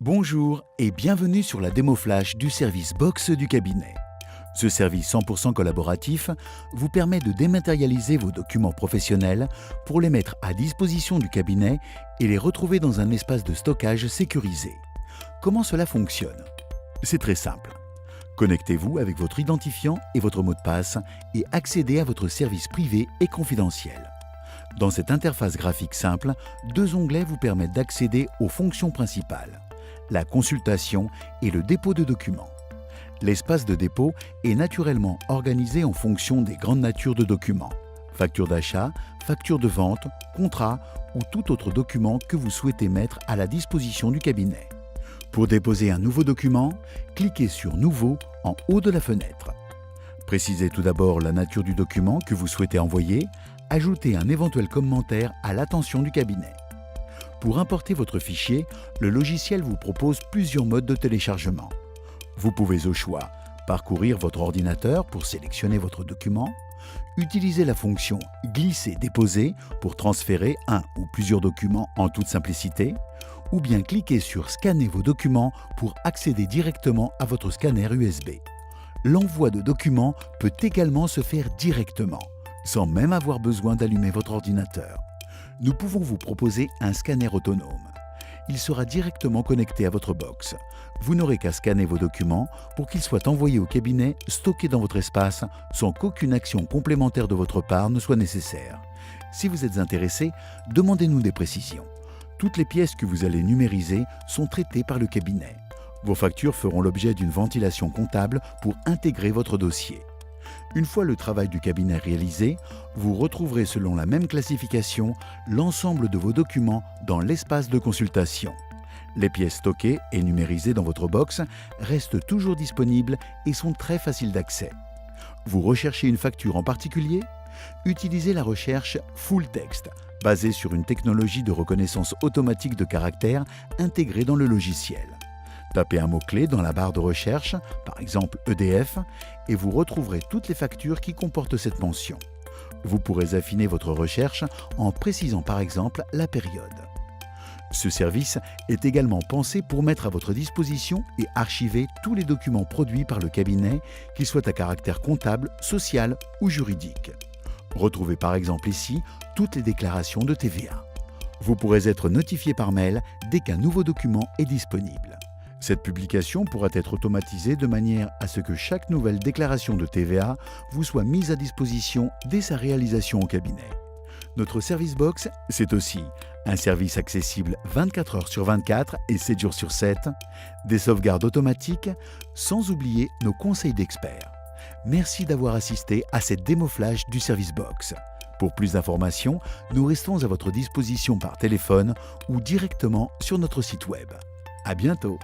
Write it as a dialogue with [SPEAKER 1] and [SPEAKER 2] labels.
[SPEAKER 1] Bonjour et bienvenue sur la démo flash du service Box du cabinet. Ce service 100% collaboratif vous permet de dématérialiser vos documents professionnels pour les mettre à disposition du cabinet et les retrouver dans un espace de stockage sécurisé. Comment cela fonctionne? C'est très simple. Connectez-vous avec votre identifiant et votre mot de passe et accédez à votre service privé et confidentiel. Dans cette interface graphique simple, deux onglets vous permettent d'accéder aux fonctions principales: la consultation et le dépôt de documents. L'espace de dépôt est naturellement organisé en fonction des grandes natures de documents: facture d'achat, facture de vente, contrat ou tout autre document que vous souhaitez mettre à la disposition du cabinet. Pour déposer un nouveau document, cliquez sur « Nouveau » en haut de la fenêtre. Précisez tout d'abord la nature du document que vous souhaitez envoyer, ajoutez un éventuel commentaire à l'attention du cabinet. Pour importer votre fichier, le logiciel vous propose plusieurs modes de téléchargement. Vous pouvez au choix parcourir votre ordinateur pour sélectionner votre document, utiliser la fonction « Glisser-déposer » pour transférer un ou plusieurs documents en toute simplicité, ou bien cliquer sur « Scanner vos documents » pour accéder directement à votre scanner USB. L'envoi de documents peut également se faire directement, sans même avoir besoin d'allumer votre ordinateur. Nous pouvons vous proposer un scanner autonome. Il sera directement connecté à votre box. Vous n'aurez qu'à scanner vos documents pour qu'ils soient envoyés au cabinet, stockés dans votre espace, sans qu'aucune action complémentaire de votre part ne soit nécessaire. Si vous êtes intéressé, demandez-nous des précisions. Toutes les pièces que vous allez numériser sont traitées par le cabinet. Vos factures feront l'objet d'une ventilation comptable pour intégrer votre dossier. Une fois le travail du cabinet réalisé, vous retrouverez selon la même classification l'ensemble de vos documents dans l'espace de consultation. Les pièces stockées et numérisées dans votre box restent toujours disponibles et sont très faciles d'accès. Vous recherchez une facture en particulier? Utilisez la recherche Full Text, basée sur une technologie de reconnaissance automatique de caractères intégrée dans le logiciel. Tapez un mot-clé dans la barre de recherche, par exemple EDF, et vous retrouverez toutes les factures qui comportent cette mention. Vous pourrez affiner votre recherche en précisant par exemple la période. Ce service est également pensé pour mettre à votre disposition et archiver tous les documents produits par le cabinet, qu'ils soient à caractère comptable, social ou juridique. Retrouvez par exemple ici toutes les déclarations de TVA. Vous pourrez être notifié par mail dès qu'un nouveau document est disponible. Cette publication pourra être automatisée de manière à ce que chaque nouvelle déclaration de TVA vous soit mise à disposition dès sa réalisation au cabinet. Notre Service Box, c'est aussi un service accessible 24 heures sur 24 et 7 jours sur 7, des sauvegardes automatiques, sans oublier nos conseils d'experts. Merci d'avoir assisté à cette démo flash du Service Box. Pour plus d'informations, nous restons à votre disposition par téléphone ou directement sur notre site web. À bientôt!